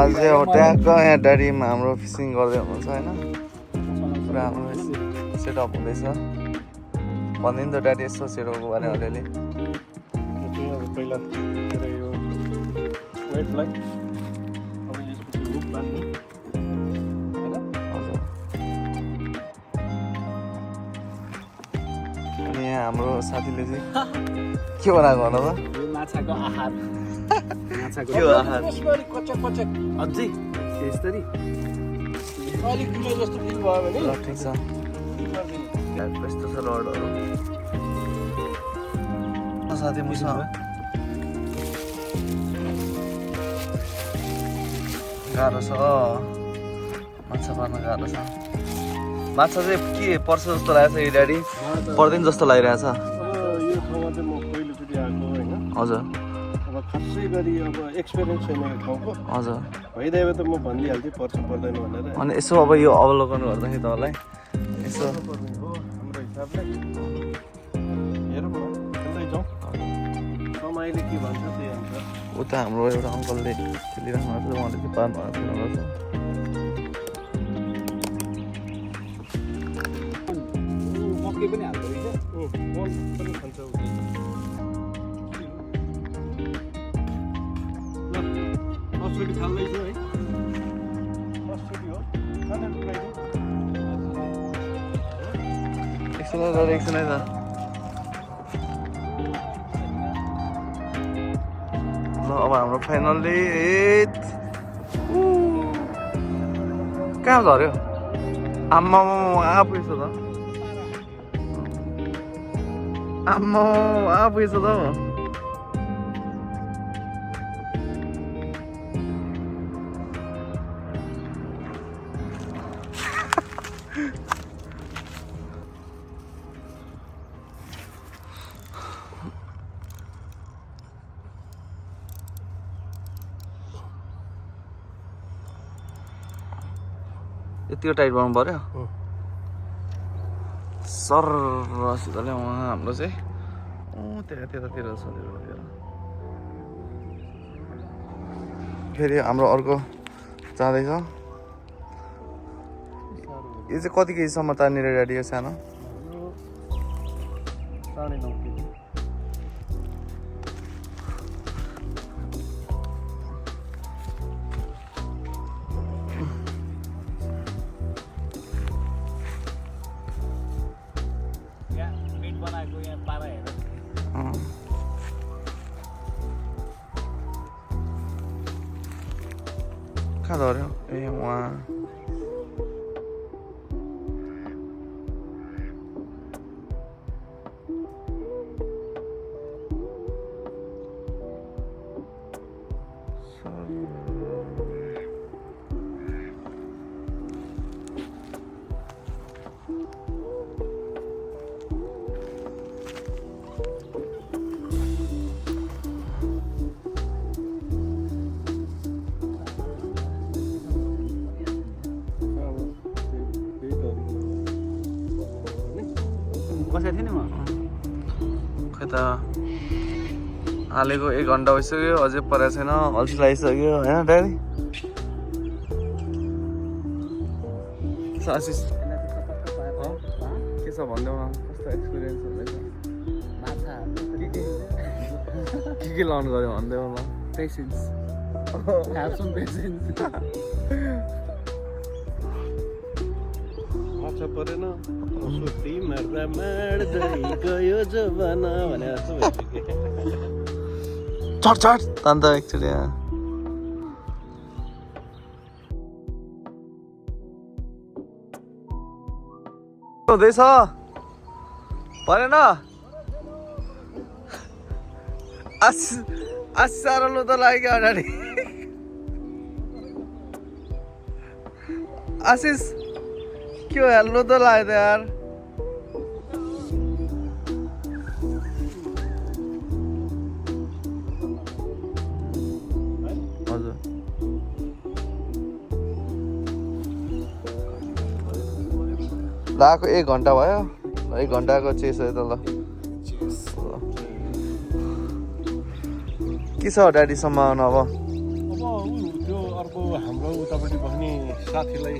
आज चाहिँ ट्याक्क यहाँ ड्याडीमा हाम्रो फिसिङ गर्दै हुनुहुन्छ होइन पुरा हाम्रो सेटअप हुँदैछ भनिदिनु त ड्याडी यसो सेटअपको बारेमा अलिअलि पहिला यो वेटलाई अब यसपछि हुक बान्नु हैन हजुर अनि यहाँ हाम्रो साथीले चाहिँ के बनाएको होला त यो माछाको आहार माछाको के हो आहार कचक कचक अझै त्यसरी अलिक किलो जस्तो फिल भयो भने ल ठिक छ यस्तो छ रडहरू साथी मुसँग गाह्रो छ माछा पार्न गाह्रो छ माछा चाहिँ के पर्छ जस्तो लागेको छ यो ड्याडी पर्दैन जस्तो लागिरहेछ अब यो ठाउँमा चाहिँ म पहिलोचोटि आएको होइन हजुर अब खासै गरी अब एक्सपिरियन्स छैन यो ठाउँको हजुर भइदियो त म भनिदिइहाल्थेँ पर्छ पर्दैन भनेर अनि यसो अब यो अवलोकन गर्दाखेरि तपाईँलाई यसो पर्ने हो हाम्रो हिसाबले हेरौँ न खेल्दै जाउँ समयले के भन्छ त्यही हुन्छ उता हाम्रो एउटा अङ्कलले खेलिरहनु भएको छ उहाँले चाहिँ पार्नु भएको छ मकै पनि हाल्दो रहेछ बल पनि खान्छ उसले ल फर्स्टचोटि थाल्दैछु है फर्स्टचोटि हो एकछिन है एकछिन है त ल अब हाम्रो फाइनल्ली कहाँ झऱ्यो आम्मा आफै छ त आम्मा आफै छ त यतिको टाइट बनाउनु पर्यो सरसितले उहाँ हाम्रो चाहिँ त्यतातिर छ फेरि हाम्रो अर्को जाँदैछ यो चाहिँ कति केजीसम्म तान्ने ड्याडी यो सानो 9.5 केजी कहाँ झऱ्यो ए उहाँ बसेको थिएँ नि म खै त हालेको 1 घन्टा भइसक्यो अझै परेको छैन अल्छी लागिसक्यो होइन ड्याडी आशिष के छ भनिदेऊ न कस्तो एक्सपिरियन्स हुँदैछ के लर्न गऱ्यो भनिदेऊ न पेसेन्स माछा परेन सुती मार्दा मार्दै गयो जमाना भने जस्तो भइसक्यो चट चट तान्त एकचोटि हुँदैछ परेन साह्रो लो त लाग्यो अगाडि आशिष के हो यार लो त लाग्यो त यार हजुर लगाएको 1 घन्टा भयो 1 घन्टाको चेस है त ल के छ ड्याडी सम्भावना अब त्यो अर्को उतापट्टि बस्ने साथीलाई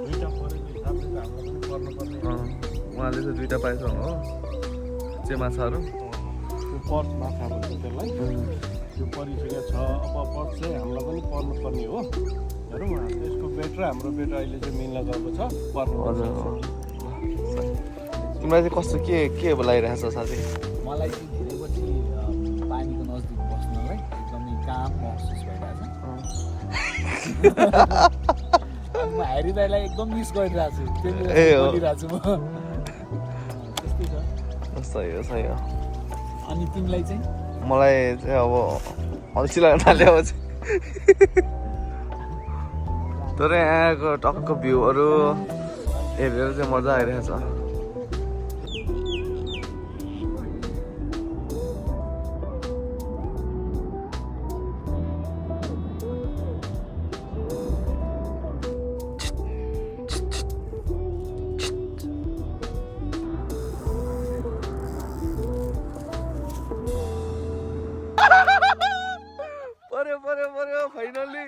दुईटा परेको हिसाबले त हाम्रो पनि पर्नुपर्ने उहाँले चाहिँ दुईटा पाएछ हो चाहिँ माछाहरू त्यो पर्स माछा भन्छ त्यसलाई त्यो परिसकेको छ अब पर्स चाहिँ हामीलाई पनि पर्नुपर्ने हो हेरौँ यसको बेट र हाम्रो बेट अहिले चाहिँ मिल्न गएको छ पर्नु हजुर तिमीलाई चाहिँ कस्तो के लागिरहेछ साथी मलाई चाहिँ धेरै पछि पानीको नजिक बस्नलाई एकदमै काम महसुस भइरहेछ म हेरी दाइलाई एकदम मिस गरिरहेको छु त्यसले बोलिरहेको छु म त्यस्तै छ सही हो अनि तिमीलाई चाहिँ मलाई चाहिँ अब अल्छी लाग्न थाल्यो अब चाहिँ तर यहाँको टक्क भ्यूहरू हेरेर चाहिँ मजा आइरहेछ पर्यो फाइनल्ली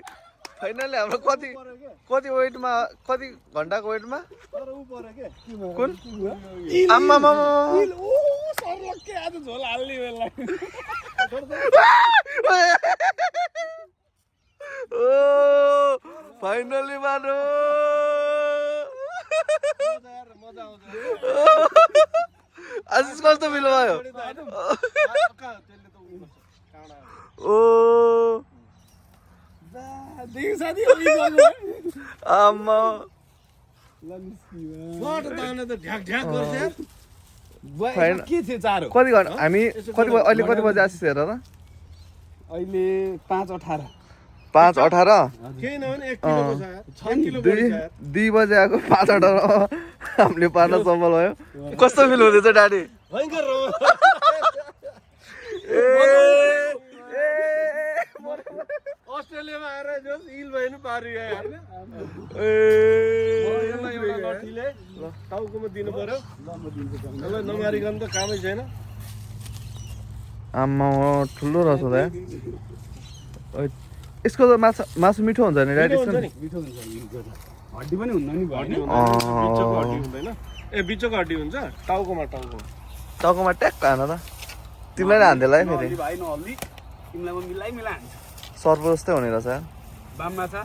हाम्रो कति वेटमा कति घन्टाको वेटमा कुन आम्मा आज झोल हाल्ने बेला ओ फाइनल्ली मानो मजा आउँछ आज कस्तो फिल भयो ओ आम्मा के थियो चारो कति घन्टा हामी अहिले कति बजे आइस हेर र अहिले 5:18 केही नभने 1 किलो 2 बजे आएको 5:18 हामीले पार्न सफल भयो कस्तो फिल हुँदैछ डाडी भयङ्कर अस्ट्रेलियामा आएर जस इल भयो पारियो टाउकोमा दिनु पर्यो नमारिकन त कामै छैन आम्मा ठुलो रहेछ त यसको त मासु मिठो हुन्छ नि डाडी मिठो हुन्छ हड्डी पनि हुन्न नि बिचको हड्डी हुँदैन ए बिचको हड्डी हुन्छ टाउकोमा ट्याक्क हान त तिमीलाई नै हान्देला है फेरि भाइ नहल्ली तिमीलाई म मिलाइ हान्छ सर्प जस्तै हुने रहेछ बाम माछा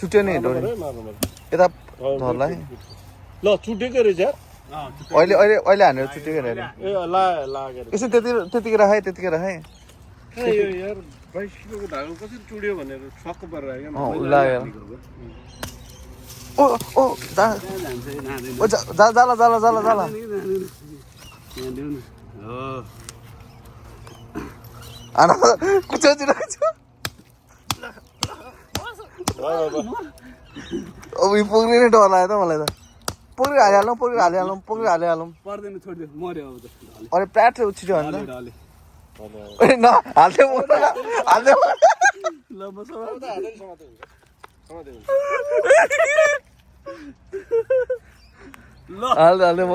छुट्यो नि डोरी यता धर्ला है ल छुटेको रहेछ अहिले हानेर छुट्यो अरे ए लागेर यसो त्यतिखेर है यो यार 22 किलोको धागो कसरी चुड्यो भनेर छक्क परेर आयो लागेर ओ जाला आना कुचाउँछु अब यो पुग्ने डर लाग्यो त मलाई त पुग्री हालिहालौँ पर्दैन छोडिदियो मर्यो अब अरे प्याट छिटो हाल्नु न हाल्दै ल म हाल्दै म